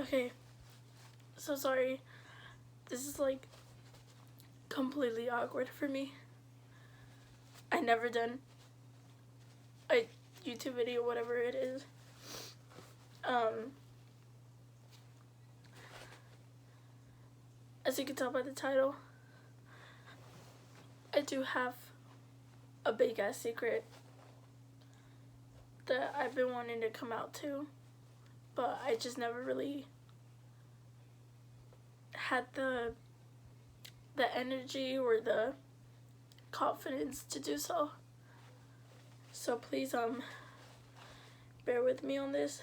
Okay, so sorry. This is like completely awkward for me. I never done a YouTube video, whatever it is. As you can tell by the title, I do have a big ass secret that I've been wanting to come out to, but I just never really had the energy or the confidence to do so. So please bear with me on this.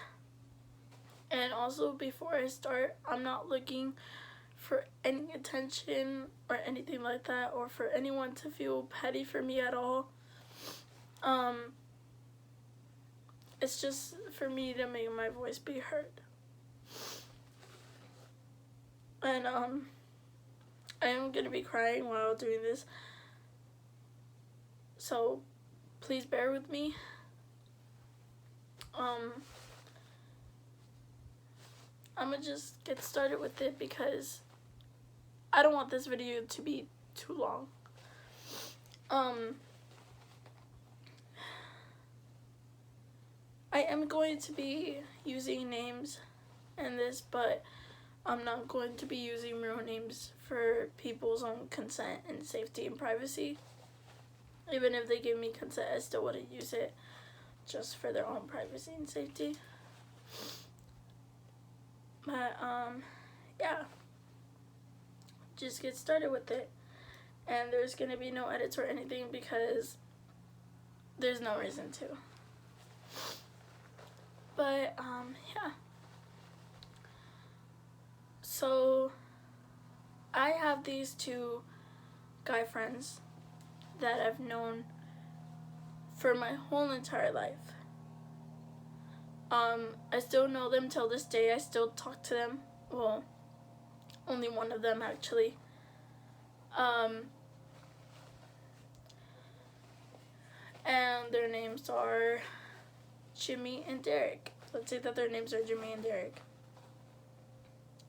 And also, before I start, I'm not looking for any attention or anything like that, or for anyone to feel petty for me at all. It's just for me to make my voice be heard. And I am gonna be crying while doing this, so please bear with me. I'm gonna just get started with it because I don't want this video to be too long. I am going to be using names in this, but I'm not going to be using real names for people's own consent and safety and privacy. Even if they give me consent, I still wouldn't use it just for their own privacy and safety. But yeah, just get started with it. And there's gonna be no edits or anything because there's no reason to. But yeah. So I have these two guy friends that I've known for my whole entire life. I still know them till this day. I still talk to them. Well, only one of them actually. And their names are Jimmy and Derek. Let's say that their names are Jimmy and Derek.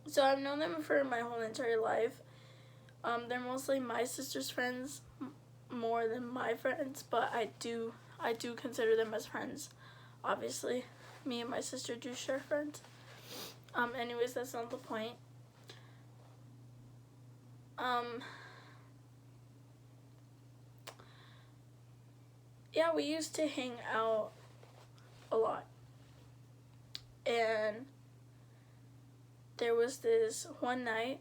So I've known them for my whole entire life. They're mostly my sister's friends more than my friends, but I do consider them as friends. Obviously, me and my sister do share friends. Anyways, that's not the point. Yeah, we used to hang out a lot. And there was this one night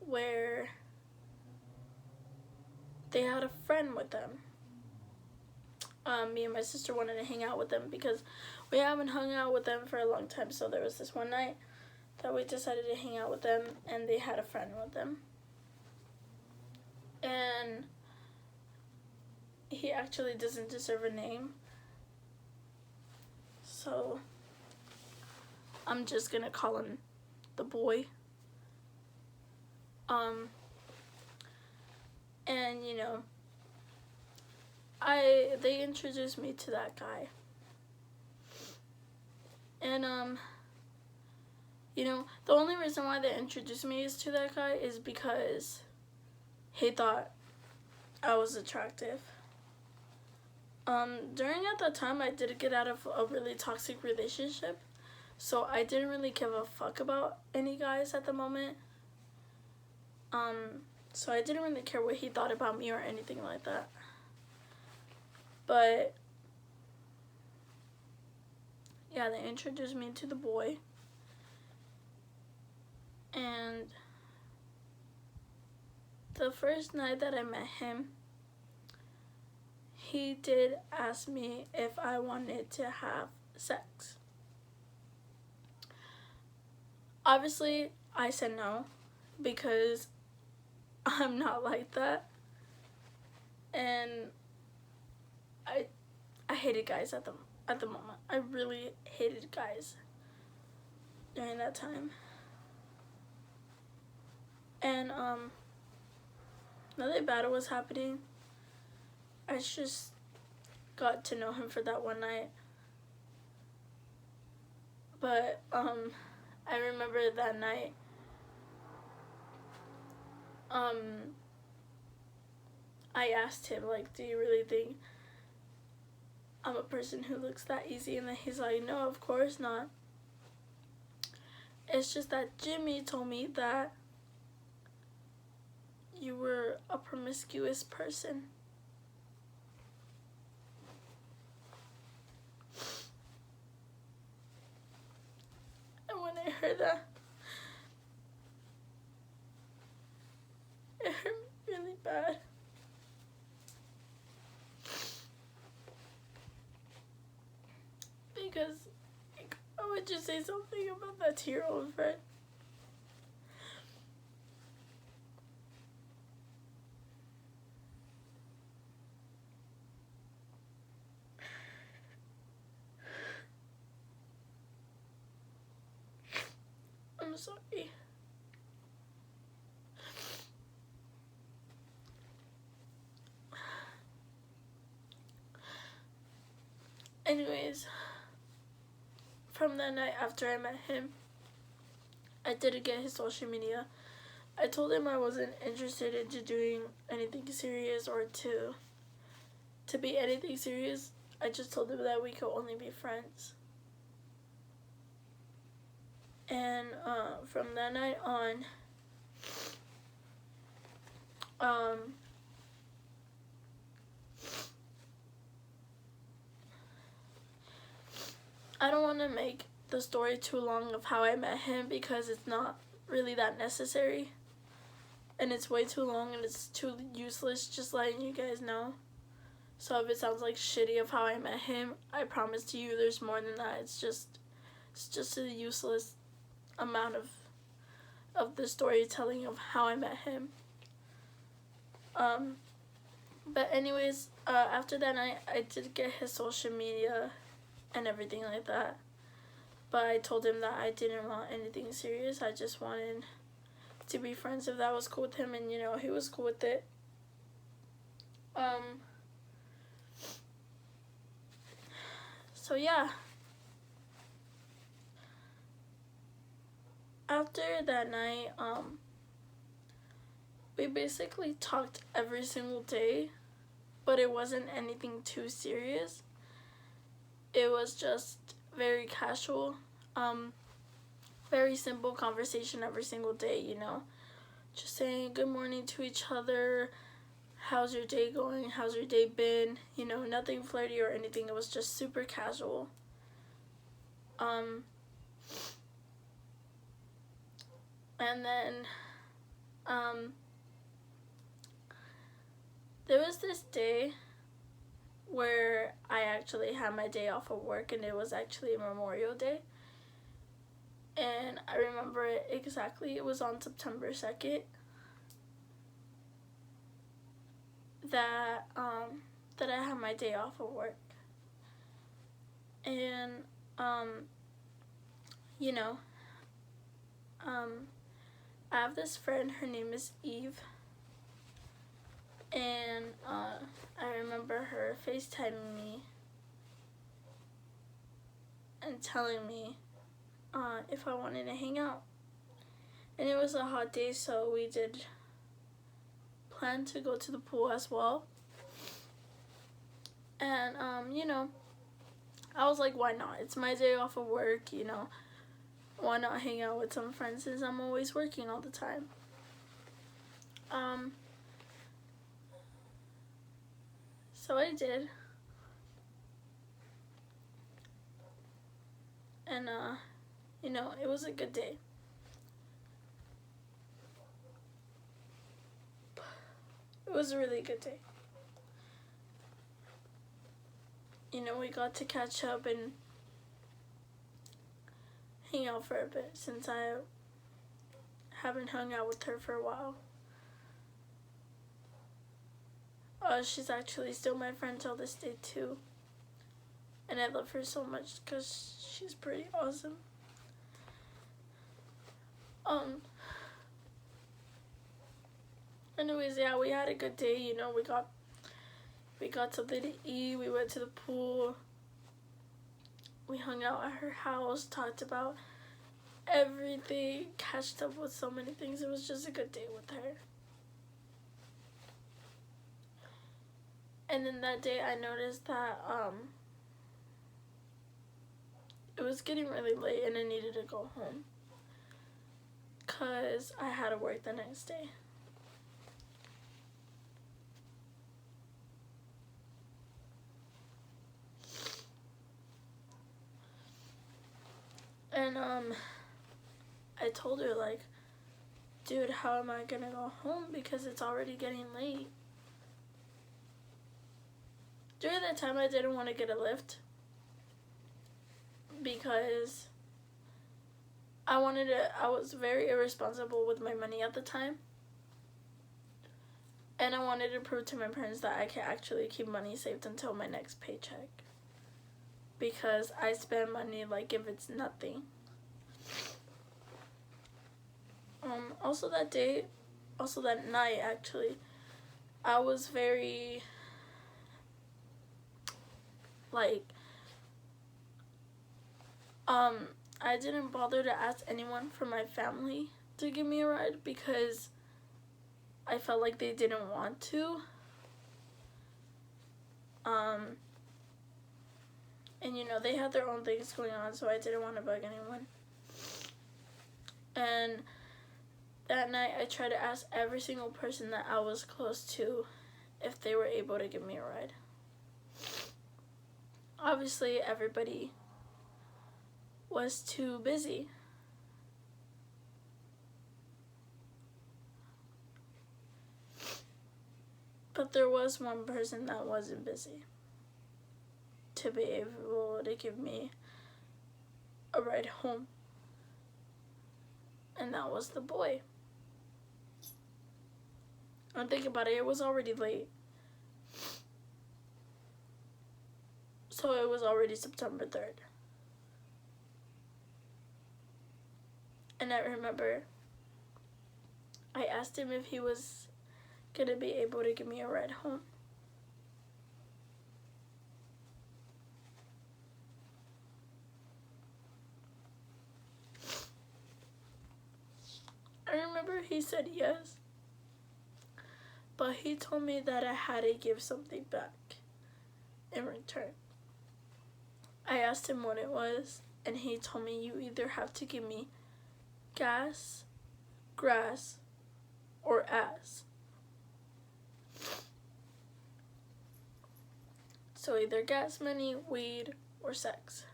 where they had a friend with them. Me and my sister wanted to hang out with them because we haven't hung out with them for a long time. So there was this one night that we decided to hang out with them, and they had a friend with them. And he actually doesn't deserve a name. So I'm just gonna call him the boy. And you know, they introduced me to that guy. And you know, the only reason why they introduced me to that guy is because he thought I was attractive. During at that time, I did get out of a really toxic relationship, so I didn't really give a fuck about any guys at the moment. So I didn't really care what he thought about me or anything like that. But yeah, they introduced me to the boy. And the first night that I met him, he did ask me if I wanted to have sex. Obviously, I said no because I'm not like that. And I hated guys at the moment. I really hated guys during that time. And nothing bad was happening. I just got to know him for that one night. But I remember that night, I asked him, like, do you really think I'm a person who looks that easy? And then he's like, no, of course not. It's just that Jimmy told me that you were a promiscuous person. And when I heard that, it hurt me really bad. Because why would you say something about that to your own friend? I'm sorry. Anyways, from that night after I met him, I didn't get his social media. I told him I wasn't interested into doing anything serious or to be anything serious. I just told him that we could only be friends. And from that night on, I don't want to make the story too long of how I met him because it's not really that necessary. And it's way too long and it's too useless, just letting you guys know. So if it sounds like shitty of how I met him, I promise to you there's more than that. It's just a useless amount of the storytelling of how I met him. But anyways, after that night, I did get his social media and everything like that. But I told him that I didn't want anything serious. I just wanted to be friends if that was cool with him, and you know, he was cool with it. So yeah. After that night, we basically talked every single day, but it wasn't anything too serious. It was just very casual, very simple conversation every single day, you know. Just saying good morning to each other, how's your day going, how's your day been, you know, nothing flirty or anything. It was just super casual. And then, there was this day where I actually had my day off of work, and it was actually Memorial Day. And I remember it exactly. It was on September 2nd that I had my day off of work. And you know, I have this friend, her name is Eve, and I remember her FaceTiming me and telling me if I wanted to hang out. And it was a hot day, so we did plan to go to the pool as well. And you know, I was like, why not? It's my day off of work, you know. Why not hang out with some friends since I'm always working all the time? So I did. And you know, it was a good day. It was a really good day. You know, we got to catch up and hang out for a bit since I haven't hung out with her for a while. She's actually still my friend till this day too. And I love her so much because she's pretty awesome. Anyways, yeah, we had a good day, you know, we got something to eat, we went to the pool, we hung out at her house, talked about everything, catched up with so many things. It was just a good day with her. And then that day I noticed that it was getting really late and I needed to go home because I had to work the next day. And I told her, like, dude, how am I gonna go home because it's already getting late. During that time I didn't want to get a lift because I was very irresponsible with my money at the time. And I wanted to prove to my parents that I can actually keep money saved until my next paycheck. Because I spend money like if it's nothing. Also that night actually, I was very, like, I didn't bother to ask anyone from my family to give me a ride because I felt like they didn't want to. And you know, they had their own things going on, so I didn't want to bug anyone. And that night I tried to ask every single person that I was close to if they were able to give me a ride. Obviously, everybody was too busy. But there was one person that wasn't busy to be able to give me a ride home. And that was the boy. And think about it, it was already late. So it was already September 3rd. And I remember I asked him if he was gonna be able to give me a ride home. I remember he said yes, but he told me that I had to give something back in return. I asked him what it was, and he told me you either have to give me gas, grass, or ass. So either gas money, weed, or sex.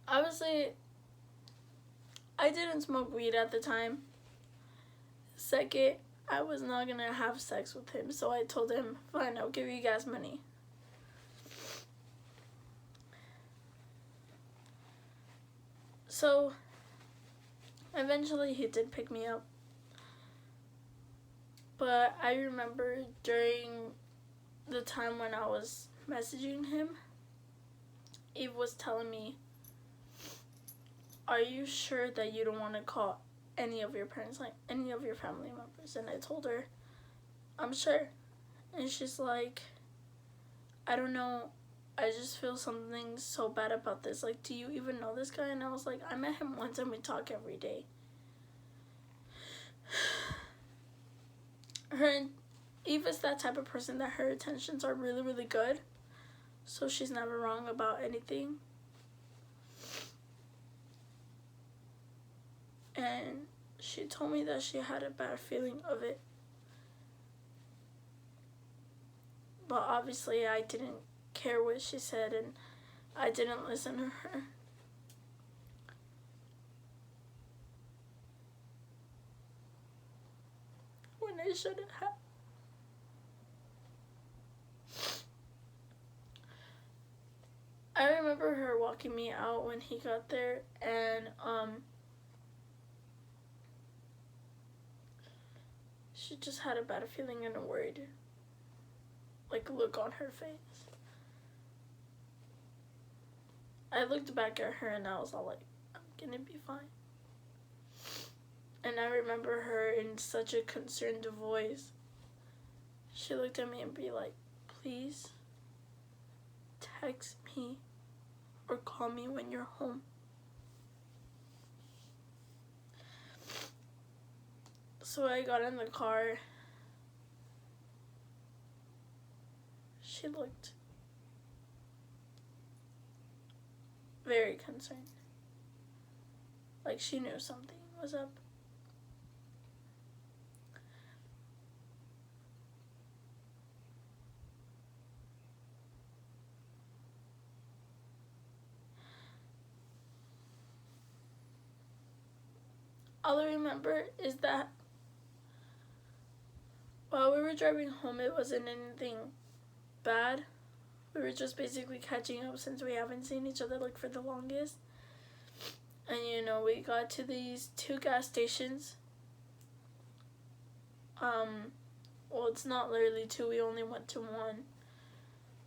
Obviously, I didn't smoke weed at the time. Second, I was not gonna have sex with him, so I told him, fine, I'll give you gas money. So, eventually he did pick me up. But I remember during the time when I was messaging him, Eve was telling me, are you sure that you don't want to call any of your parents, like any of your family members? And I told her, I'm sure. And she's like, I don't know, I just feel something so bad about this. Like, do you even know this guy? And I was like, I met him once and we talk every day. Eve is that type of person that her intentions are really, really good. So she's never wrong about anything. And she told me that she had a bad feeling of it. But obviously I didn't care what she said and I didn't listen to her. When I shouldn't have. I remember her walking me out when he got there, and she just had a bad feeling and a worried, like, look on her face. I looked back at her and I was all like, I'm gonna be fine. And I remember her in such a concerned voice. She looked at me and be like, please? text me or call me when you're home. So I got in the car. She looked very concerned. Like she knew something was up. All I remember is that while we were driving home, it wasn't anything bad. We were just basically catching up since we haven't seen each other like for the longest. And we got to these 2 gas stations. Well, it's not literally 2, we only went to 1.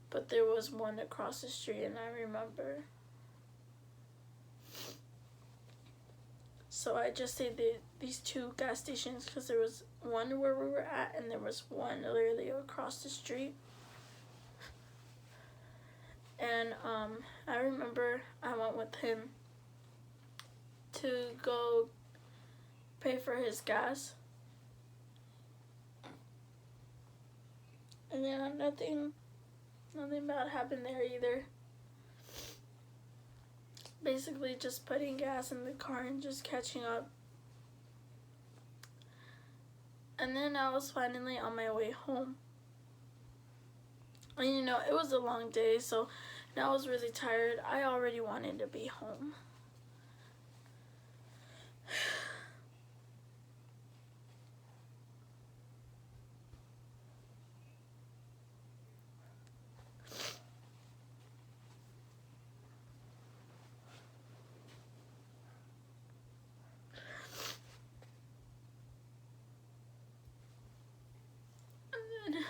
But there was one across the street, and I remember. So I just say these 2 gas stations because there was one where we were at, and there was one literally across the street. And I remember I went with him to go pay for his gas. And yeah, nothing bad happened there either. Basically just putting gas in the car and just catching up. And then I was finally on my way home. And it was a long day, so I was really tired. I already wanted to be home. And then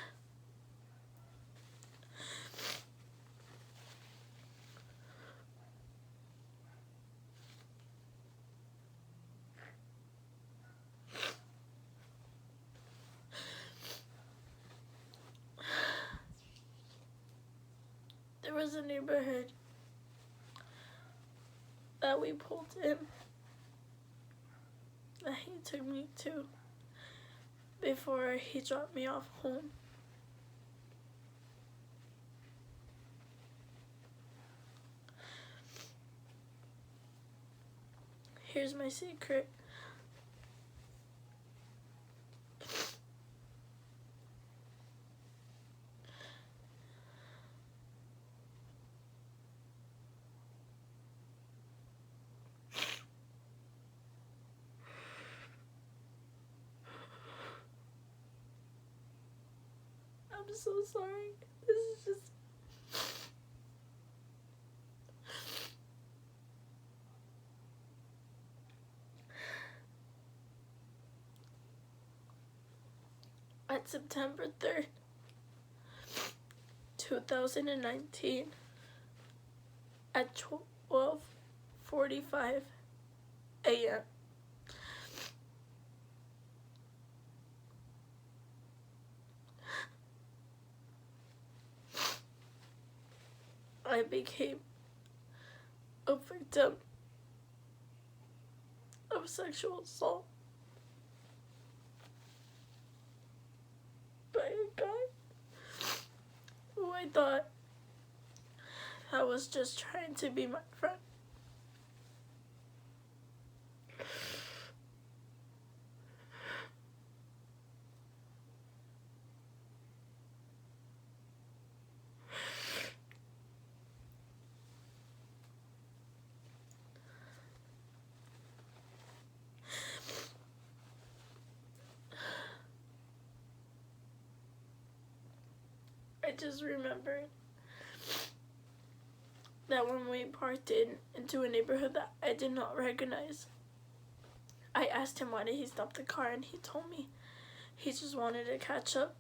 there was a neighborhood that we pulled in that he took me to before he dropped me off home. Here's my secret. I'm so sorry. This is just... At September 3rd, 2019, at 12:45 a.m., I became a victim of sexual assault by a guy who I thought that was just trying to be my friend. I just remembered that when we parked into a neighborhood that I did not recognize, I asked him why did he stop the car, and he told me he just wanted to catch up.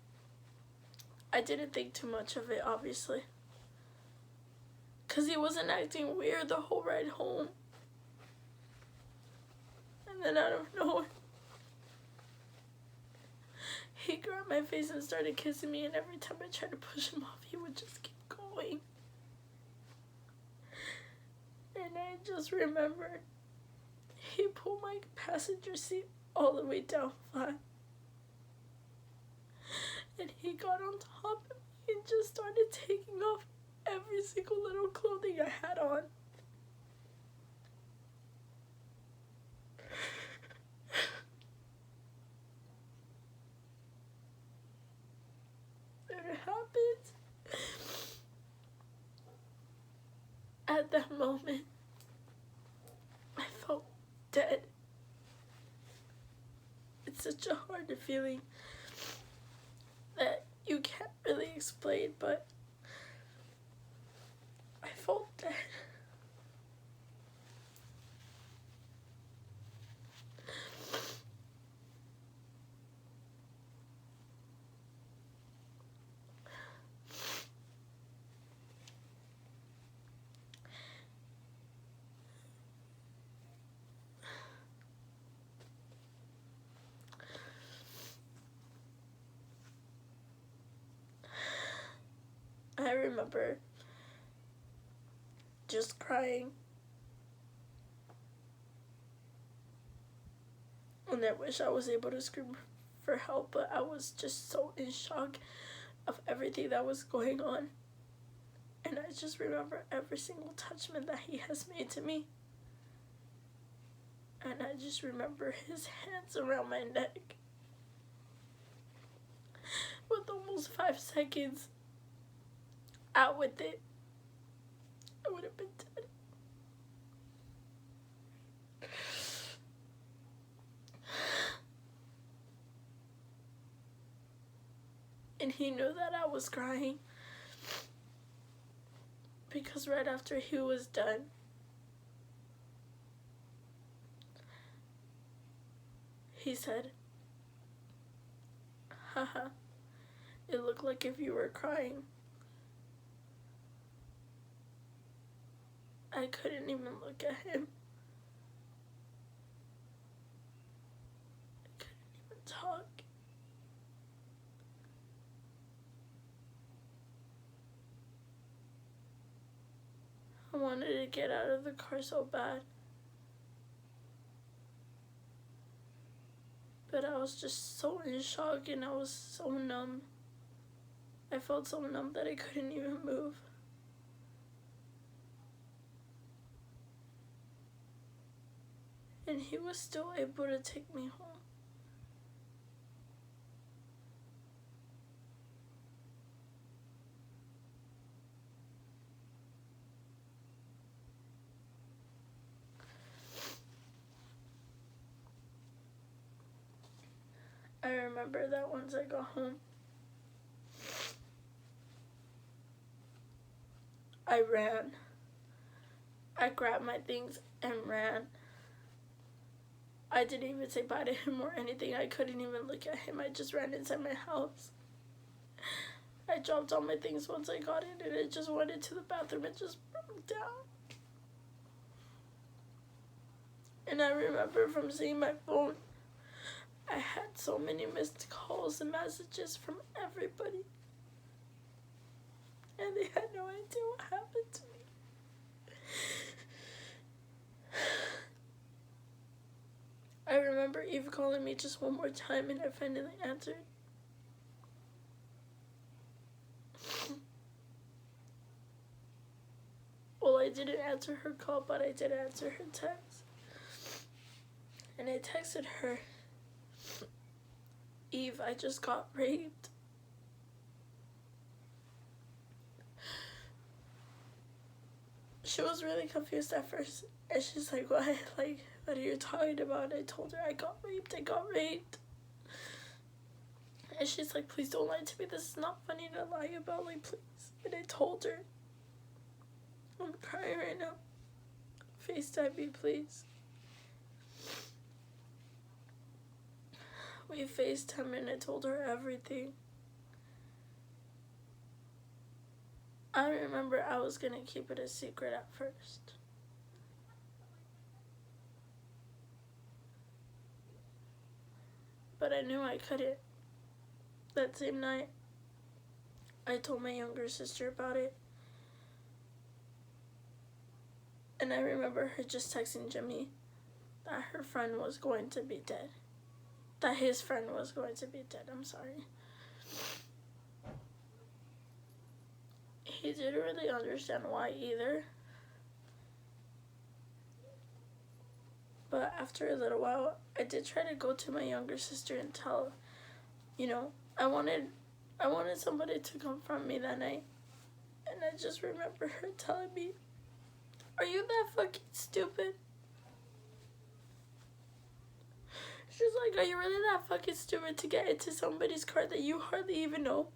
I didn't think too much of it, obviously, because he wasn't acting weird the whole ride home. And then out of nowhere, he grabbed my face and started kissing me, and every time I tried to push him off, he would just keep going. And I just remembered he pulled my passenger seat all the way down flat. And he got on top of me and just started taking off every single little clothing I had on. And it happened. At that moment, I felt dead. It's such a hard feeling that you can't really explain, but I felt dead. I remember just crying, and I wish I was able to scream for help, but I was just so in shock of everything that was going on. And I just remember every single touchment that he has made to me. And I just remember his hands around my neck. With almost 5 seconds out with it, I would have been dead. And he knew that I was crying, because right after he was done, he said, "Haha, it looked like if you were crying." I couldn't even look at him. I couldn't even talk. I wanted to get out of the car so bad. But I was just so in shock, and I was so numb. I felt so numb that I couldn't even move. And he was still able to take me home. I remember that once I got home, I ran. I grabbed my things and ran. I didn't even say bye to him or anything. I couldn't even look at him. I just ran inside my house. I dropped all my things once I got in, and I just went into the bathroom and just broke down. And I remember from seeing my phone, I had so many missed calls and messages from everybody. And they had no idea what happened to me. I remember Eve calling me just one more time, and I finally answered. Well, I didn't answer her call, but I did answer her text. And I texted her, "Eve, I just got raped." She was really confused at first, and she's like, "What? Like, what are you talking about?" I told her, I got raped. And she's like, "Please don't lie to me. This is not funny to lie about, like, please." And I told her, "I'm crying right now. FaceTime me, please." We FaceTime, and I told her everything. I remember I was gonna keep it a secret at first. But I knew I couldn't. That same night, I told my younger sister about it. And I remember her just texting Jimmy that her friend was going to be dead. That his friend was going to be dead, I'm sorry. He didn't really understand why either. But after a little while, I did try to go to my younger sister and tell, I wanted somebody to confront me that night. And I just remember her telling me, "Are you that fucking stupid?" She's like, "Are you really that fucking stupid to get into somebody's car that you hardly even know?"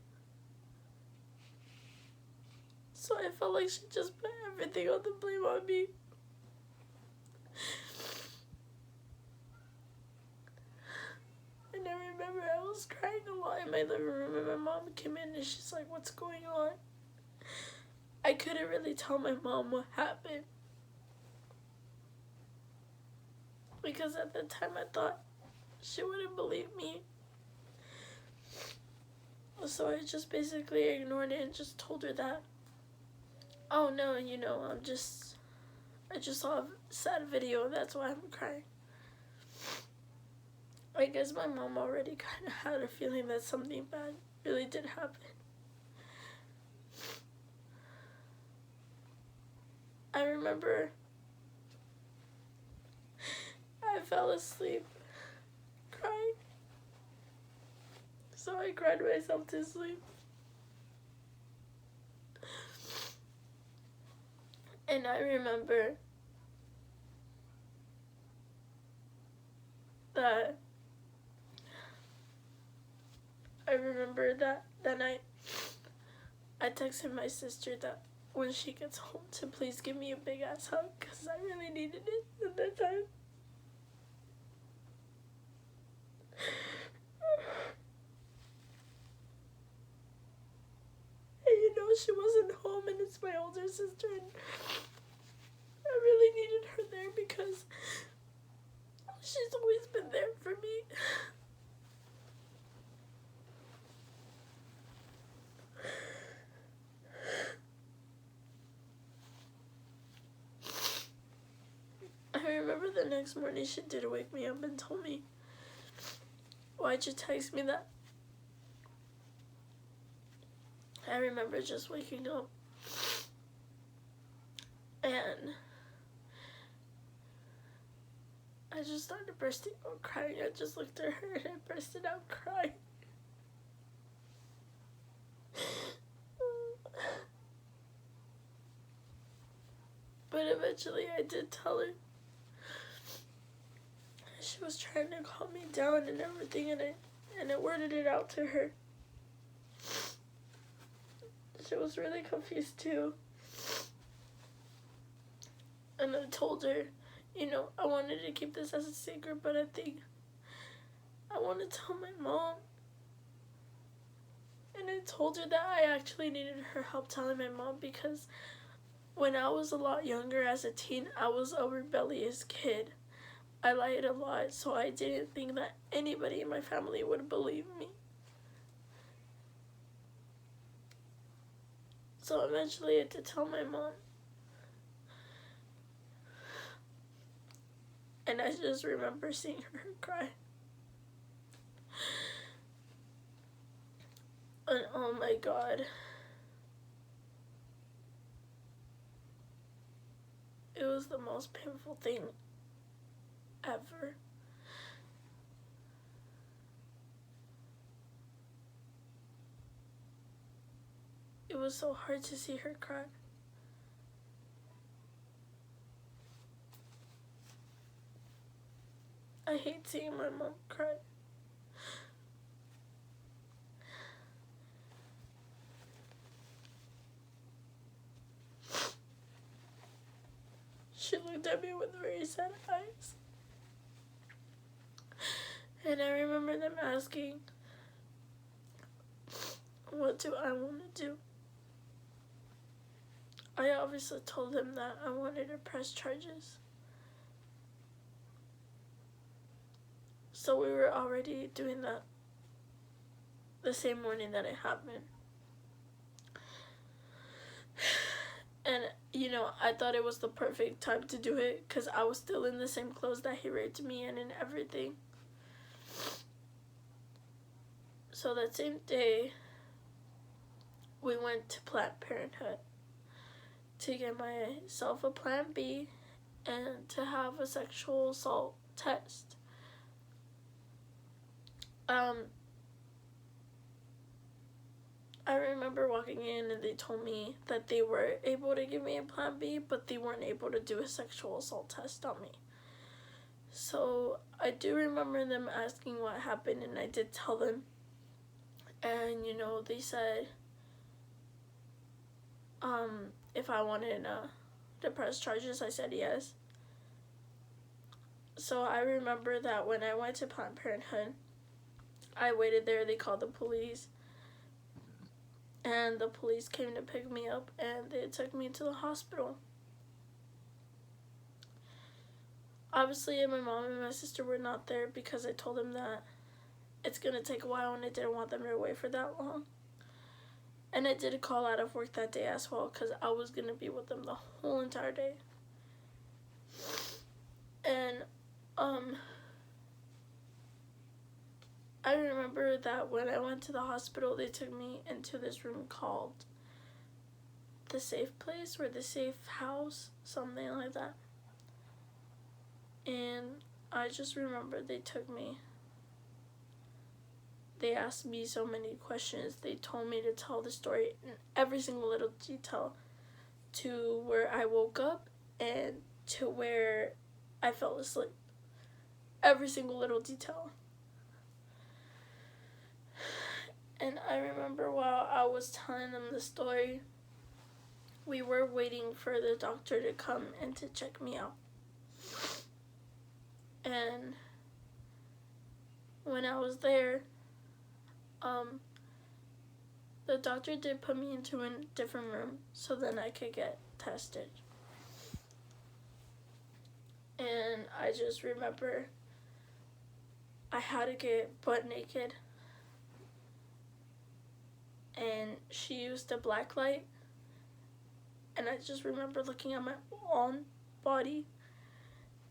So I felt like she just put everything on the blame on me. And I remember I was crying a lot in my living room, and my mom came in and she's like, "What's going on?" I couldn't really tell my mom what happened, because at the time I thought she wouldn't believe me. So I just basically ignored it and just told her that, "Oh no, I just saw a sad video, that's why I'm crying." I guess my mom already kind of had a feeling that something bad really did happen. I remember I fell asleep crying. So I cried myself to sleep. And I remember that that night I texted my sister that when she gets home to please give me a big ass hug, because I really needed it at that time. And she wasn't home, and it's my older sister, and I really needed her there because she's always been there for me. I remember the next morning she did wake me up and told me, "Why'd you text me that?" I remember just waking up and I just started bursting out crying. I just looked at her and I bursted out crying. But eventually I did tell her. She was trying to calm me down and everything, and I worded it out to her. She was really confused too. And I told her, I wanted to keep this as a secret, but I think I want to tell my mom. And I told her that I actually needed her help telling my mom, because when I was a lot younger as a teen, I was a rebellious kid. I lied a lot, so I didn't think that anybody in my family would believe me. So eventually I did tell my mom. And I just remember seeing her cry. And oh my God. It was the most painful thing ever. It was so hard to see her cry. I hate seeing my mom cry. She looked at me with very sad eyes. And I remember them asking, what do I want to do? I obviously told them that I wanted to press charges. So we were already doing that the same morning that it happened. And I thought it was the perfect time to do it because I was still in the same clothes that he raped me in and everything. So that same day, we went to Planned Parenthood to get myself a Plan B and to have a sexual assault test. I remember walking in and they told me that they were able to give me a Plan B, but they weren't able to do a sexual assault test on me. So I do remember them asking what happened, and I did tell them. And, they said if I wanted to press charges, I said yes. So I remember that when I went to Planned Parenthood, I waited there, they called the police. And the police came to pick me up and they took me to the hospital. Obviously, my mom and my sister were not there because I told them that it's going to take a while and I didn't want them to wait for that long. And I did call out of work that day as well because I was going to be with them the whole entire day. And I remember that when I went to the hospital, they took me into this room called the safe place or the safe house, something like that. And I just remember they took me. They asked me so many questions. They told me to tell the story in every single little detail, to where I woke up and to where I fell asleep. Every single little detail. And I remember while I was telling them the story, we were waiting for the doctor to come and to check me out. And when I was there, the doctor did put me into a different room so then I could get tested. And I just remember I had to get butt naked. And she used a black light. And I just remember looking at my own body.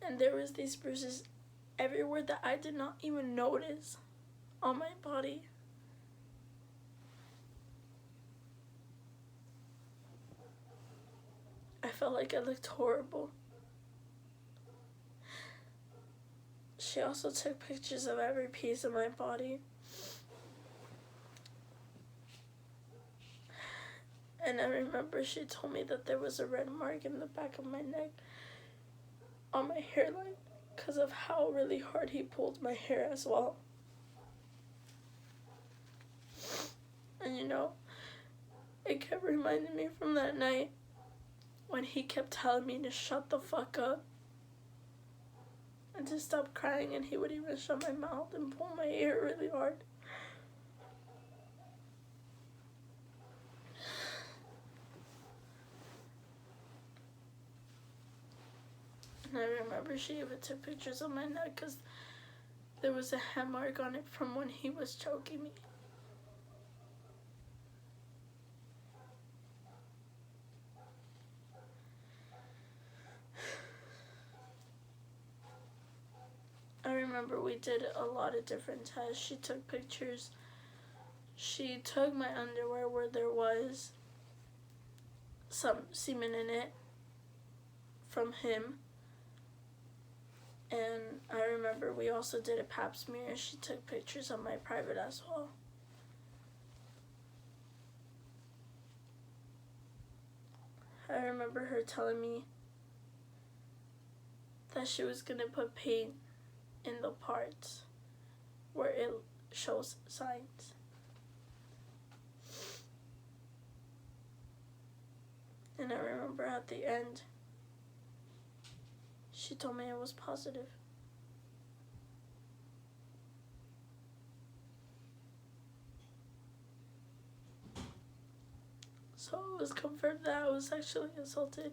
And there was these bruises everywhere that I did not even notice on my body. I felt like I looked horrible. She also took pictures of every piece of my body. And I remember she told me that there was a red mark in the back of my neck on my hairline because of how really hard he pulled my hair as well. And it kept reminding me from that night when he kept telling me to shut the fuck up and to stop crying, and he would even shut my mouth and pull my hair really hard. And I remember she even took pictures of my neck because there was a hand mark on it from when he was choking me. I remember we did a lot of different tests. She took pictures. She took my underwear where there was some semen in it from him. And I remember we also did a pap smear. She took pictures of my private as well. I remember her telling me that she was going to put paint in the parts where it shows signs. And I remember at the end, she told me it was positive. So it was confirmed that I was sexually assaulted.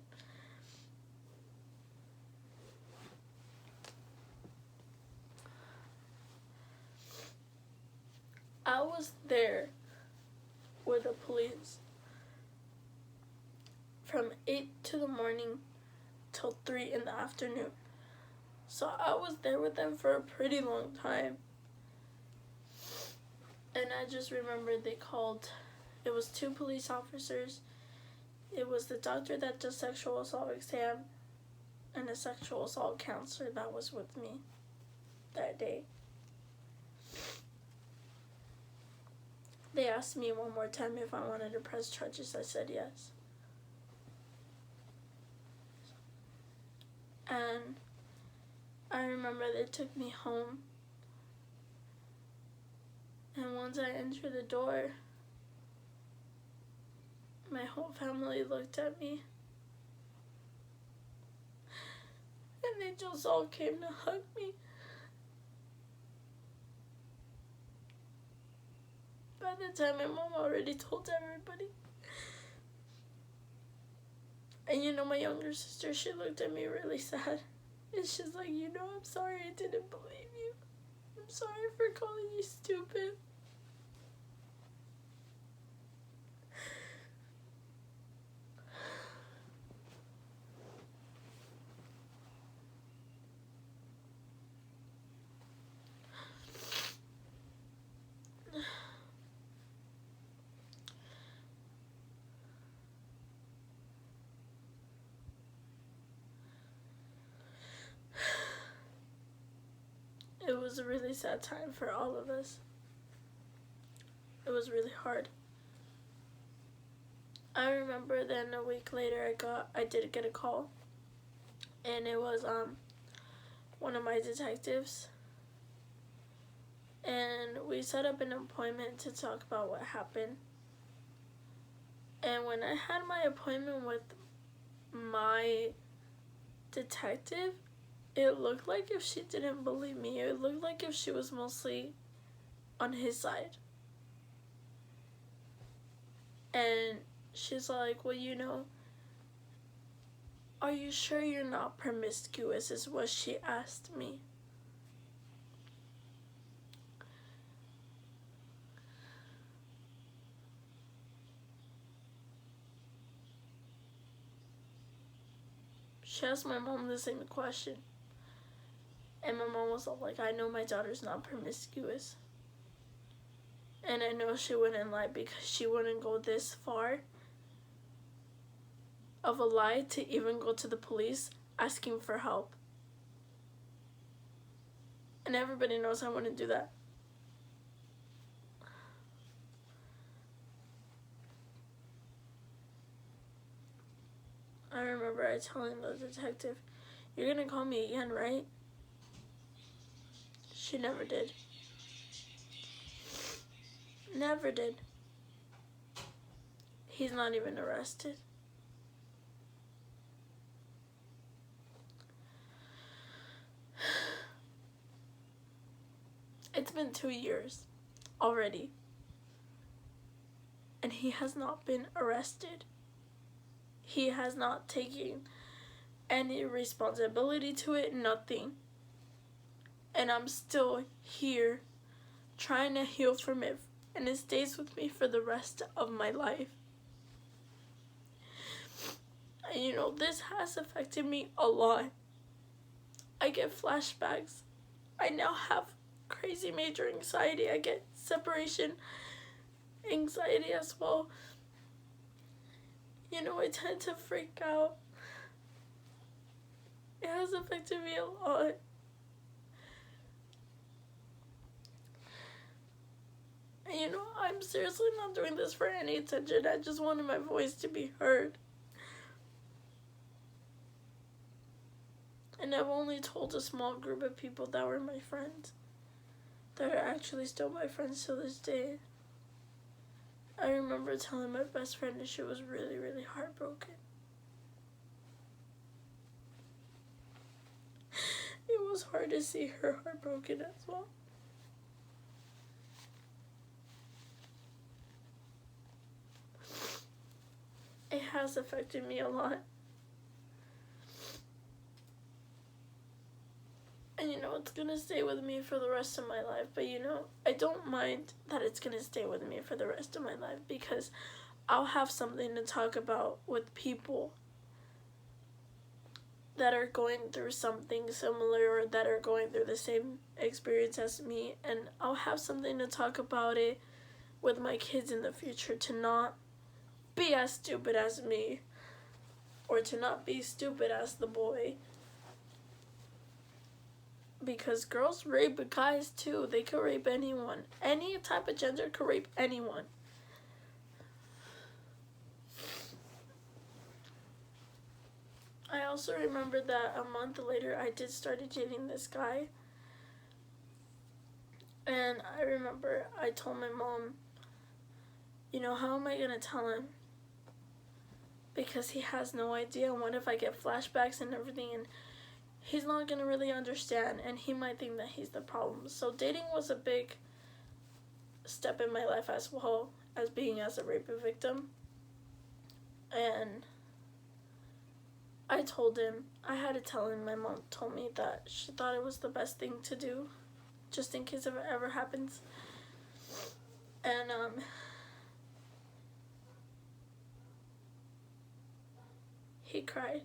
I was there with the police from from 8 to the morning till 3 in the afternoon. So I was there with them for a pretty long time. And I just remember they called, it was 2 police officers. It was the doctor that does sexual assault exam and a sexual assault counselor that was with me that day. They asked me one more time if I wanted to press charges. I said yes. And I remember they took me home. And once I entered the door, my whole family looked at me. And they just all came to hug me. By the time my mom already told everybody. And you know, my younger sister, she looked at me really sad. And she's like, you know, I'm sorry I didn't believe you. I'm sorry for calling you stupid. It was a really sad time for all of us. It was really hard. I remember then a week later I did get a call. And it was one of my detectives. And we set up an appointment to talk about what happened. And when I had my appointment with my detective, it looked like if she didn't believe me, it looked like if she was mostly on his side. And she's like, well, you know, are you sure you're not promiscuous, is what she asked me. She asked my mom the same question. And my mom was all like, I know my daughter's not promiscuous. And I know she wouldn't lie because she wouldn't go this far of a lie to even go to the police asking for help. And everybody knows I wouldn't do that. I remember I telling the detective, you're gonna call me again, right? She never did. Never did. He's not even arrested. It's been 2 years already. And he has not been arrested. He has not taken any responsibility to it, nothing. And I'm still here trying to heal from it, and it stays with me for the rest of my life. And you know, this has affected me a lot. I get flashbacks. I now have crazy major anxiety. I get separation anxiety as well. You know, I tend to freak out. It has affected me a lot. And you know, I'm seriously not doing this for any attention. I just wanted my voice to be heard. And I've only told a small group of people that were my friends, that are actually still my friends to this day. I remember telling my best friend and she was really, really heartbroken. It was hard to see her heartbroken as well. It has affected me a lot. And you know, it's gonna stay with me for the rest of my life. But you know, I don't mind that it's gonna stay with me for the rest of my life because I'll have something to talk about with people that are going through something similar or that are going through the same experience as me, and I'll have something to talk about it with my kids in the future, to not be as stupid as me or to not be stupid as the boy, because girls rape guys too. They could rape anyone. Any type of gender could rape anyone. I also remember that a month later I did start dating this guy, and I remember I told my mom, you know, how am I gonna tell him? Because he has no idea. What if I get flashbacks and everything, and he's not gonna really understand, and he might think that he's the problem. So dating was a big step in my life, as well as being as a rape victim. And I told him, I had to tell him. My mom told me that she thought it was the best thing to do, just in case if it ever happens. And he cried.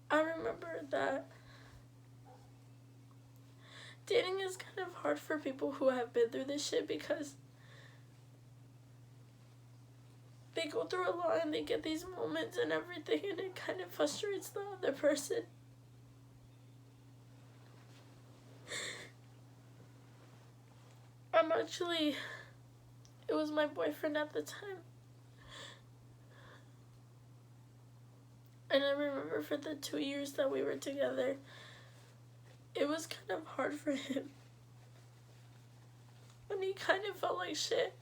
I remember that dating is kind of hard for people who have been through this shit, because they go through a lot and they get these moments and everything, and it kind of frustrates the other person. It was my boyfriend at the time. And I remember for the 2 years that we were together, it was kind of hard for him. And he kind of felt like shit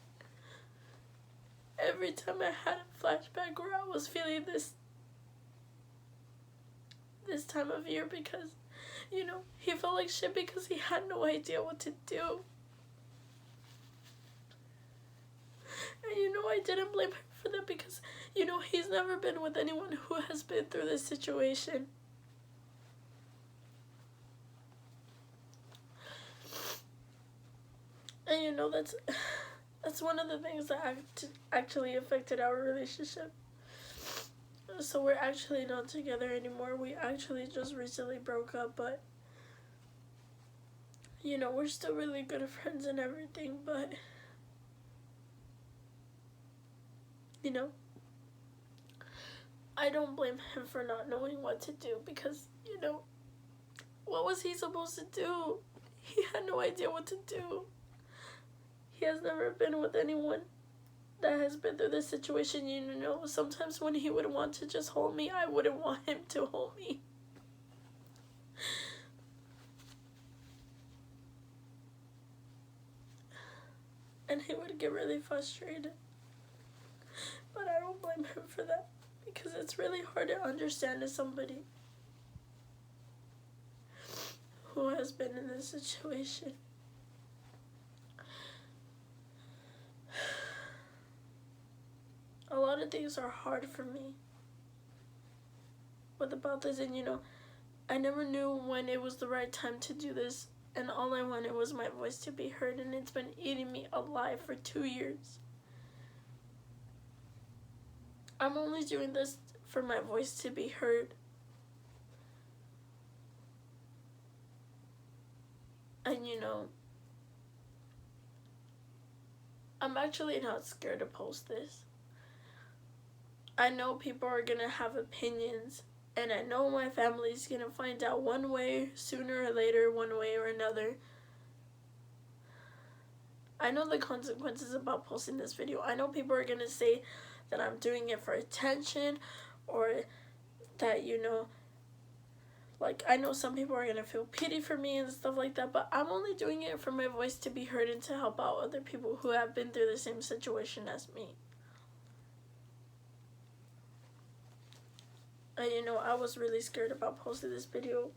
every time I had a flashback where I was feeling this time of year, because, you know, he felt like shit because he had no idea what to do. And, you know, I didn't blame him for that, because, you know, he's never been with anyone who has been through this situation. And, you know, that's one of the things that actually affected our relationship. So we're actually not together anymore. We actually just recently broke up, but, you know, we're still really good friends and everything, but, you know, I don't blame him for not knowing what to do, because, you know, what was he supposed to do? He had no idea what to do. He has never been with anyone that has been through this situation. You know, sometimes when he would want to just hold me, I wouldn't want him to hold me. And he would get really frustrated. But I don't blame him for that, because it's really hard to understand to somebody who has been in this situation. A lot of things are hard for me about this, and, you know, I never knew when it was the right time to do this, and all I wanted was my voice to be heard, and it's been eating me alive for 2 years. I'm only doing this for my voice to be heard. And, you know, I'm actually not scared to post this. I know people are gonna have opinions, and I know my family's gonna find out one way sooner or later, one way or another. I know the consequences about posting this video. I know people are gonna say that I'm doing it for attention, or that, you know, like, I know some people are gonna feel pity for me and stuff like that, but I'm only doing it for my voice to be heard and to help out other people who have been through the same situation as me. And, you know, I was really scared about posting this video,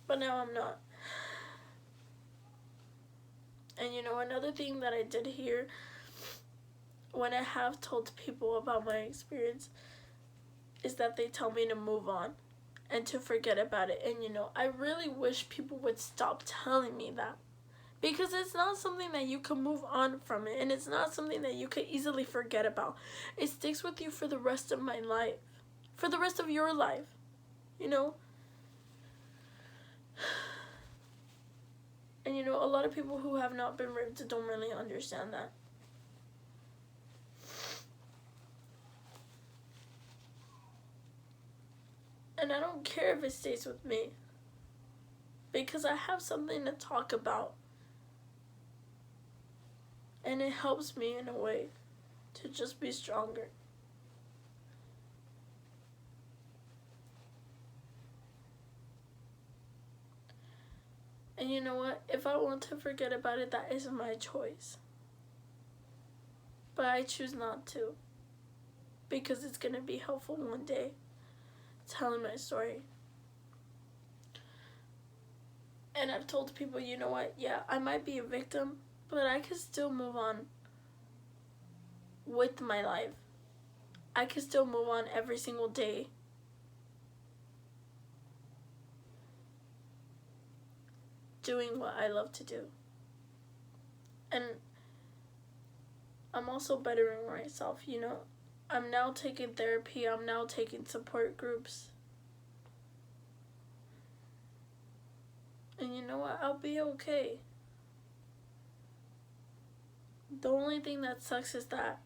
but now I'm not. And, you know, another thing that I did hear when I have told people about my experience is that they tell me to move on and to forget about it. And, you know, I really wish people would stop telling me that, Because it's not something that you can move on from it, and it's not something that you can easily forget about. It sticks with you for the rest of my life. For the rest of your life. You know? And you know, a lot of people who have not been raped don't really understand that. And I don't care if it stays with me. Because I have something to talk about. And it helps me in a way to just be stronger. And you know what? If I want to forget about it, that is my choice. But I choose not to. Because it's going to be helpful one day. Telling my story. And I've told people, you know what? Yeah, I might be a victim, but I can still move on with my life. I can still move on every single day. Doing what I love to do. And I'm also bettering myself, you know. I'm now taking therapy. I'm now taking support groups. And you know what? I'll be okay. The only thing that sucks is that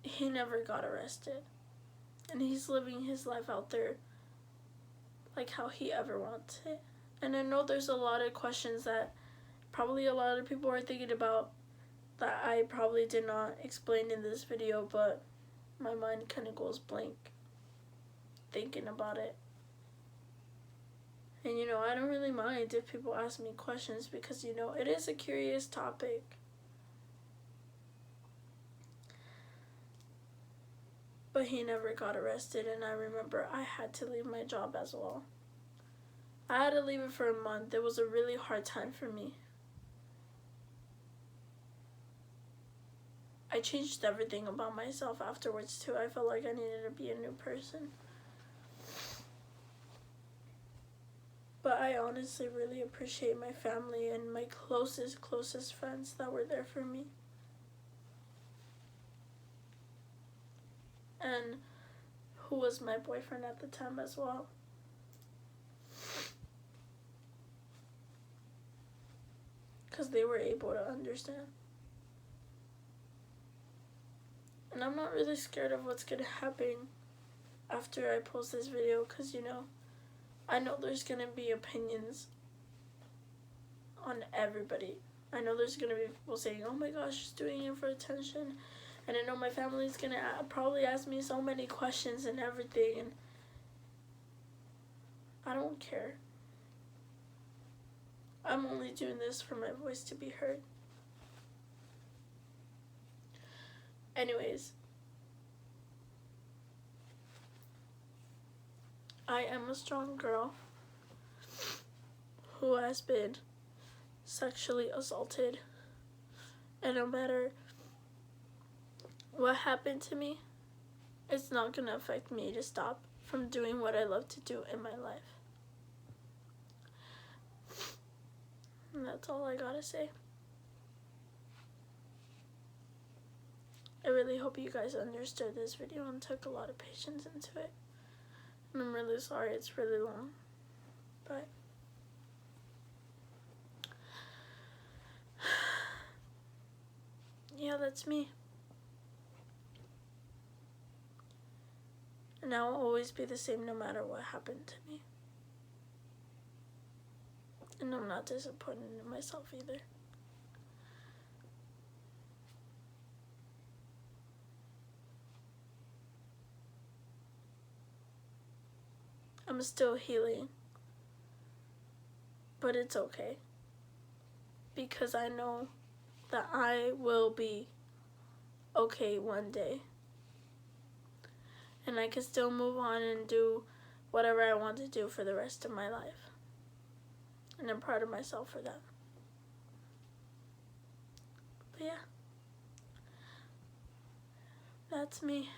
he never got arrested. And he's living his life out there like how he ever wants it. And I know there's a lot of questions that probably a lot of people are thinking about that I probably did not explain in this video, but my mind kind of goes blank thinking about it. And you know, I don't really mind if people ask me questions because, you know, it is a curious topic. But he never got arrested, and I remember I had to leave my job as well. I had to leave it for a month. It was a really hard time for me. I changed everything about myself afterwards too. I felt like I needed to be a new person. But I honestly really appreciate my family and my closest friends that were there for me. And who was my boyfriend at the time as well. Because they were able to understand. And I'm not really scared of what's going to happen after I post this video because, you know, I know there's going to be opinions on everybody. I know there's going to be people saying, oh my gosh, she's doing it for attention. And I know my family's going to probably ask me so many questions and everything. And I don't care. I'm only doing this for my voice to be heard. Anyways. I am a strong girl who has been sexually assaulted. And no matter what happened to me, it's not going to affect me to stop from doing what I love to do in my life. And that's all I gotta say. I really hope you guys understood this video and took a lot of patience into it. And I'm really sorry it's really long. But yeah, that's me. And I will always be the same no matter what happened to me. And I'm not disappointed in myself either. I'm still healing. But it's okay. Because I know that I will be okay one day. And I can still move on and do whatever I want to do for the rest of my life. And I'm proud of myself for that. But yeah. That's me.